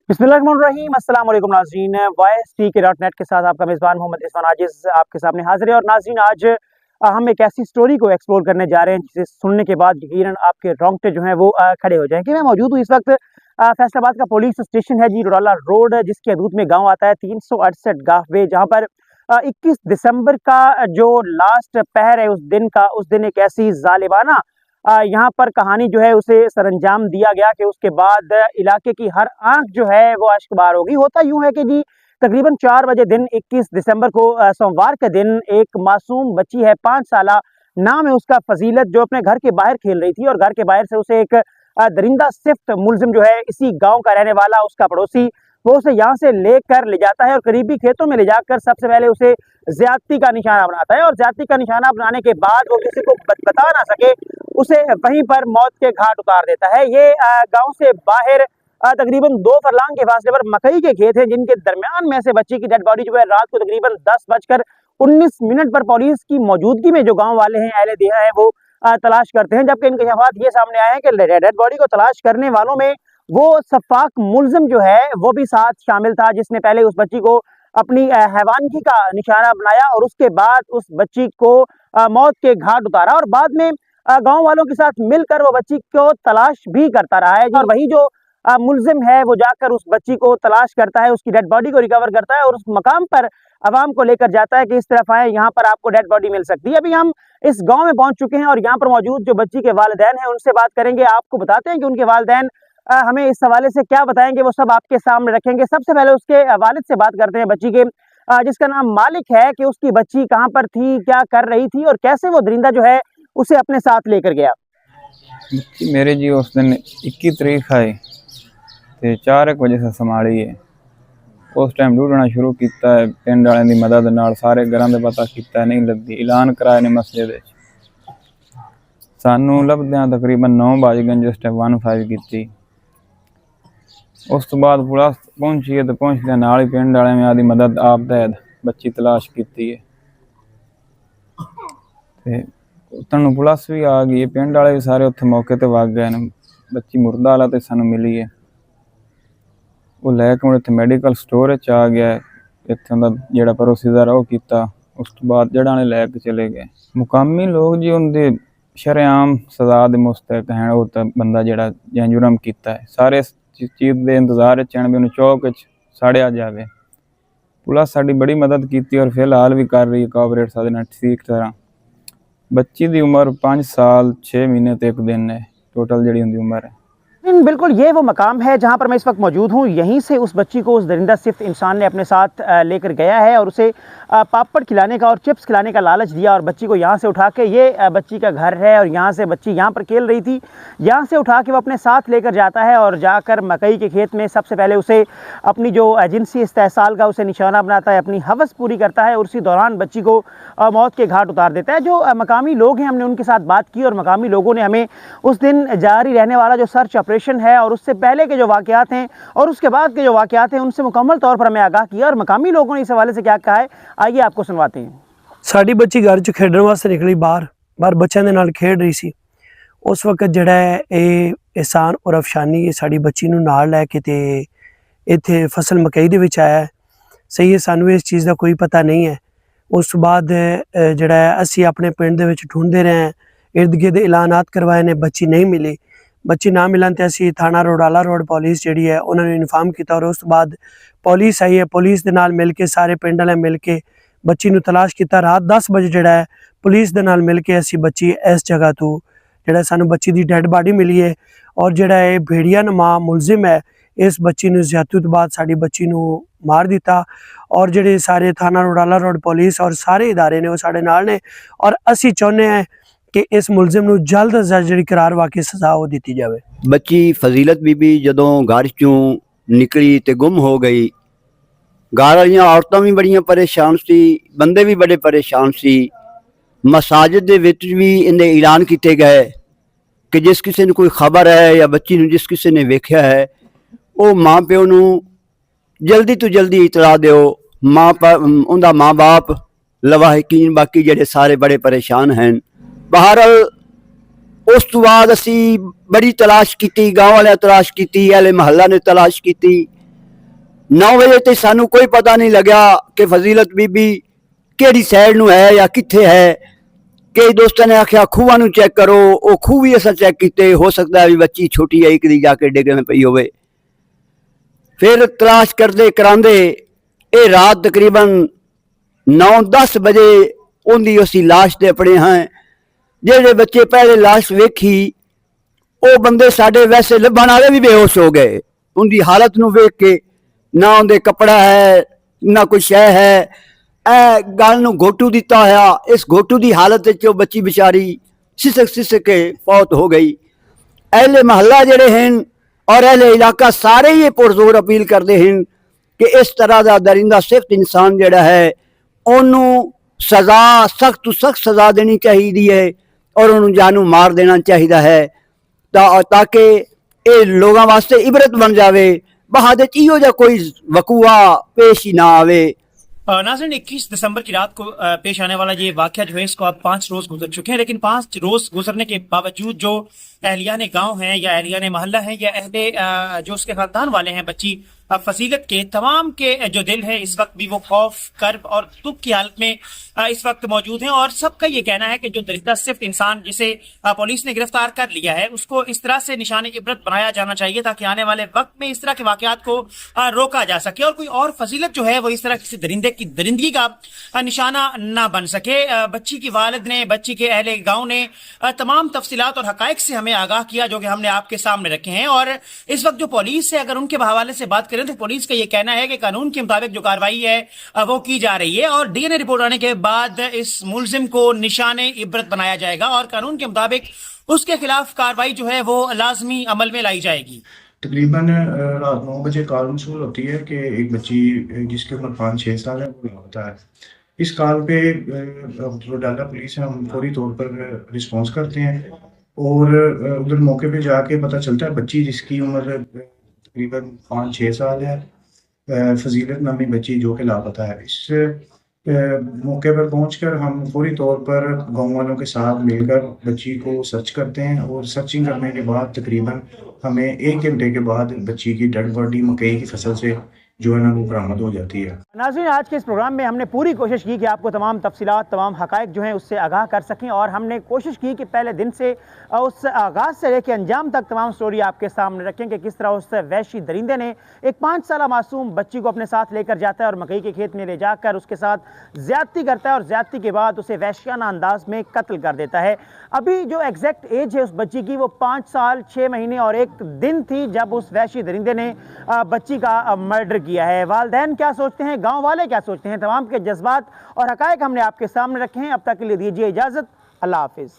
बिस्मिल्लाहिर्रहमानिर्रहीम, अस्सलाम वालेकुम नाज़रीन। YSTK.net के साथ आपका मेज़बान मोहम्मद इरफान आजिज़ आपके सामने हाज़िर है। और नाज़रीन, आज हम एक ऐसी स्टोरी को एक्सप्लोर करने जा रहे हैं जिसे सुनने के बाद यकीनन आपके रोंगटे जो हैं वो खड़े हो जाएंगे। मैं मौजूद हूँ इस वक्त फैसलाबाद का पुलिस स्टेशन है जी, डोडाला रोड, जिसकी हदूद में गाँव आता है 368 गाफवे, जहाँ पर 21 दिसंबर का जो लास्ट पहर है उस दिन एक ऐसी जालिमाना यहाँ पर कहानी जो है उसे सरंजाम दिया गया कि उसके बाद इलाके की हर आंख जो है वो अश्कबार होगी। होता यूं है कि जी तकरीबन 4 बजे दिन 21 दिसंबर को सोमवार के दिन एक मासूम बच्ची है, 5 साला, नाम है उसका फजीलत, जो अपने घर के बाहर खेल रही थी और घर के बाहर से उसे एक दरिंदा सिफ्त मुलजिम जो है इसी गांव का रहने वाला उसका पड़ोसी, वो उसे यहाँ से लेकर ले जाता है और करीबी खेतों में ले जाकर सबसे पहले उसे ज्यादती का निशाना बनाता है। और ज्यादती का निशाना बनाने के बाद वो किसी को बता ना सके, उसे वहीं पर मौत के घाट उतार देता है। ये गांव से बाहर तकरीबन 2 फरलांग के फासले पर मकई के खेत हैं, जिनके दरमियान में से बच्ची की डेड बॉडी जो है रात को तकरीबन 10:19 पर पुलिस की मौजूदगी में जो गांव वाले हैं, अहले देहा है, वो तलाश करते हैं। जबकि इंकशाफात ये सामने आए हैं कि डेड बॉडी को तलाश करने वालों में वो सफाक मुलजिम जो है वो भी साथ शामिल था, जिसने पहले उस बच्ची को अपनी हैवानगी का निशाना बनाया और उसके बाद उस बच्ची को मौत के घाट उतारा और बाद में गांव वालों के साथ मिलकर वो बच्ची को तलाश भी करता रहा है। और वही जो मुलजिम है वो जाकर उस बच्ची को तलाश करता है, उसकी डेड बॉडी को रिकवर करता है और उस मकाम पर आवाम को लेकर जाता है कि इस तरफ आए, यहाँ पर आपको डेड बॉडी मिल सकती है। अभी हम इस गांव में पहुंच चुके हैं और यहाँ पर मौजूद जो बच्ची के वालिदैन हैं उनसे बात करेंगे। आपको बताते हैं कि उनके वालिदैन हमें इस हवाले से क्या बताएंगे, वो सब आपके सामने रखेंगे। सबसे पहले उसके वालिद से बात करते हैं, बच्ची के, जिसका नाम मालिक है, कि उसकी बच्ची कहाँ पर थी, क्या कर रही थी और कैसे वो दरिंदा जो है उसे अपने साथ लेकर गया। मेरे जी उस दिन 21 तरीक है तो 4 बजे से संभाली है। उस टाइम ढूंढना शुरू किया है, पिंड वालों की मदद नाल सारे घरों का पता किया, नहीं लगती। ऐलान कराए ने मस्जिद सानू लभद्या तकरीबन 9 बज गए जिस टाइम 15 की। उस तो बाद पुलिस पहुंची है तो पहुंचते नाल ही पिंड वाले में आदि मदद आप तहत बच्ची तलाश की है। तनु पुलिस भी आ गई, पिंड वाले भी सारे उत्थे मौके ते वग गए ने। बच्ची मुर्दा वाला तो सानू मिली है, वो लैके हूँ इतने मैडिकल स्टोर आ गया है। इतों का जोड़ा प्रोसीजर है वो किया, उस तो बाद जड़ा ने लैके चले गए। मुकामी लोग जी उनके शरेआम सजा के मुस्तक हैं। वो तो बंदा जोड़ा जै जुर्म किया है, सारे चीज़ के इंतजार चैन भी उन्हें चौक साड़िया जाए। पुलिस साड़ी बड़ी मदद की और फिलहाल भी कर रही है कोऑपरेट साथ ठीक तरह। बच्ची की उम्र 5 साल 6 महीने तो 1 दिन है, टोटल जी उनकी उम्र है। बिल्कुल, ये वो मकाम है जहाँ पर मैं इस वक्त मौजूद हूँ। यहीं से उस बच्ची को उस दरिंदा सिफ्त इंसान ने अपने साथ लेकर गया है और उसे पापड़ खिलाने का और चिप्स खिलाने का लालच दिया और बच्ची को यहाँ से उठा के, ये बच्ची का घर है और यहाँ से बच्ची यहाँ पर खेल रही थी, यहाँ से उठा के वो अपने साथ लेकर जाता है और जाकर मकई के खेत में सबसे पहले उसे अपनी जो जिनसी इस्तेहसाल का उसे निशाना बनाता है, अपनी हवस पूरी करता है और उसी दौरान बच्ची को मौत के घाट उतार देता है। जो मकामी लोग हैं, हमने उनके साथ बात की और मकामी लोगों ने हमें उस दिन जारी रहने वाला जो सर्च ऑपरेशन है और उससे पहले के जो वाकयात हैं और उसके बाद के जो वाकयात हैं उनसे मुकम्मल तौर पर हमें आगाह किया और मकामी लोगों ने इस हवाले से क्या कहा है, आइए आपको सुनवाते हैं। साड़ी बच्ची घर च खेडण वास्ते निकली, बाहर बच्चों के नाल खेड रही सी। उस वक्त जिहड़ा है एहसान और अफशानी साड़ी बच्ची नूं नाल लैके ते इत्थे फसल मकई दे विच आया। सही है, सानू इस चीज़ का कोई पता नहीं है। उस बाद जिहड़ा है असीं अपने पिंड दे विच ढूंढते रहे, इर्द गिर्द ऐलानात करवाए ने, बच्ची नहीं मिली। बच्ची ना मिलन ते असीं थाना डोडाला रोड पुलिस जिहड़ी है उन्होंने इन्फॉर्म किया और उस बाद पुलिस आई है। पुलिस दे नाल मिल के सारे पिंड वाले मिल के बच्ची नूं तलाश किया। रात 10 बजे जिहड़ा है पुलिस दे नाल मिल के असीं बच्ची इस जगह तो जिहड़ा सानू बच्ची दी डेड बॉडी मिली है और जिहड़ा है भेड़िया नमा मुलजिम है इस बच्ची नूं ज्यादती तो बाद साड़ी बच्ची नूं मार दिता। और जिहड़े सारे थाना डोडाला रोड पुलिस और सारे इदारे ने वो साडे नाल ने और असीं चाहुंदे हैं कि इस मुलजिम नूं जल्द अज जल्द जिहड़ी करार वाकई सज़ा वो दी जाए। बच्ची फजीलत बीबी जदों घर चों निकली तो गुम हो गई। घर वालियां औरतां भी बड़ियां परेशान सी, बंदे भी बड़े परेशान सी। मसाजिद दे विच भी इन्हें ऐलान किए गए कि जिस किसी ने कोई खबर है या बच्ची नूं जिस किसी ने वेख्या है वो माँ प्यो नूं जल्दी तो जल्दी इतला दिओ। उनका माँ बाप लवाहिकीन बाकी जेडे सारे बड़े परेशान हैं। बहरहाल उस बाद असी बड़ी तलाश की, गाँव वाले तलाश की, अहले महल्ला ने तलाश की, 9 वजे ते सानू कोई पता नहीं लग्या कि फजीलत बीबी केड़ी साइड नू है या कित्थे है। कई दोस्तों ने आख्या खूहां नू चेक करो, वो खूह भी असा चेक किते, हो सकता है भी बच्ची छोटी है कदी जाके डिगन पई होवे। फिर तलाश करते करांदे ये रात तकरीबन 9-10 बजे उनकी असी लाश ते अपने हैं। जेडे बच्चे पहले लाश वेखी वो बंदे साडे वैसे लभण वाले भी बेहोश हो गए उनकी हालत नू वेख के। ना उनके कपड़ा है ना कोई शह है, ए गल नू घोटू दिता होया। इस घोटू की हालत च बच्ची बेचारी सिसक के फौत हो गई। अहले महल्ला जेडे हैं और अहले इलाका सारे ही पुरजोर अपील करते हैं कि इस तरह का दरिंदा सिर्फ इंसान जड़ा है उन्होंने सज़ा सख्त तो सख्त सज़ा देनी चाहिए है और उन्होंने जानू मार देना चाहिए है ताकि ये लोगों वास्ते इबरत बन जाए। बाद इहो जा कोई वकूआ पेश ही ना आवे। नाज़रीन, 21 दिसंबर की रात को पेश आने वाला ये वाकया जो है इसको अब 5 रोज गुजर चुके हैं, लेकिन 5 रोज गुजरने के बावजूद जो अहलियाने गांव हैं या अहलियाने मोहल्ला हैं या अहले जो उसके खानदान वाले हैं बच्ची फजीलत के, तमाम के जो दिल है इस वक्त भी वो खौफ, कर्ब और दुख की हालत में इस वक्त मौजूद हैं। और सबका ये कहना है कि जो दरिंदा सिर्फ इंसान जिसे पुलिस ने गिरफ्तार कर लिया है उसको इस तरह से निशाने इबरत बनाया जाना चाहिए ताकि आने वाले वक्त में इस तरह के वाकयात को रोका जा सके और कोई और फजीलत जो है वो इस तरह किसी दरिंदे की दरिंदगी का निशाना ना बन सके। बच्ची की वालिद ने, बच्ची के अहले गाँव ने तमाम तफसीलात और हकायक से हमें आगाह किया जो कि हमने आपके सामने रखे हैं। और इस वक्त जो पुलिस है, अगर उनके हवाले से बात करें तो पुलिस का ये कहना है कि कानून के मुताबिक जो कार्रवाई है वो की जा रही है और डीएनए रिपोर्ट आने के बाद इस मुलजिम को निशाने इबरत बनाया जाएगा और कानून के मुताबिक उसके खिलाफ कार्रवाई जो है वो लाजमी अमल में लाई जाएगी। तकरीबन रात 9 बजे कॉल मसूल होती है कि एक बच्ची जिसकी उम्र 5-6 साल है वो होता है। इस कॉल पे जो डाला पुलिस है हम फौरी तौर पर रिस्पॉन्स करते हैं और उधर मौके पे जाके पता चलता है बच्ची जिसकी उम्र तकरीबन 5-6 साल है, फजीलत नामी बच्ची जो कि लापता है। इस मौके पर पहुंचकर हम फौरी तौर पर गाँव वालों के साथ मिलकर बच्ची को सर्च करते हैं और सर्चिंग करने के बाद तकरीबन हमें 1 घंटे के बाद बच्ची की डेड बॉडी मकई की फसल से जो है ना वो बरामद हो जाती है। नाज़रीन, आज के इस प्रोग्राम में हमने पूरी कोशिश की कि आपको तमाम तफसीलात, तमाम हकायक जो हैं उससे आगाह कर सकें और हमने कोशिश की कि पहले दिन से उस आगाज़ से लेकर अंजाम तक तमाम स्टोरी आपके सामने रखें कि किस तरह उस वहशी दरिंदे ने एक 5 साल मासूम बच्ची को अपने साथ लेकर जाता है और मकई के खेत में ले जाकर उसके साथ ज़्यादती करता है और ज़्यादती के बाद उसे वहशियाना अंदाज में कत्ल कर देता है। अभी जो एग्जैक्ट एज है उस बच्ची की वो 5 साल 6 महीने और 1 दिन थी जब उस वहशी दरिंदे ने बच्ची का मर्डर किया है। वालिदैन क्या सोचते हैं, गांव वाले क्या सोचते हैं, तमाम के जज्बात और हकायक हमने आपके सामने रखे हैं। अब तक के लिए दीजिए इजाज़त। अल्लाह हाफिज़।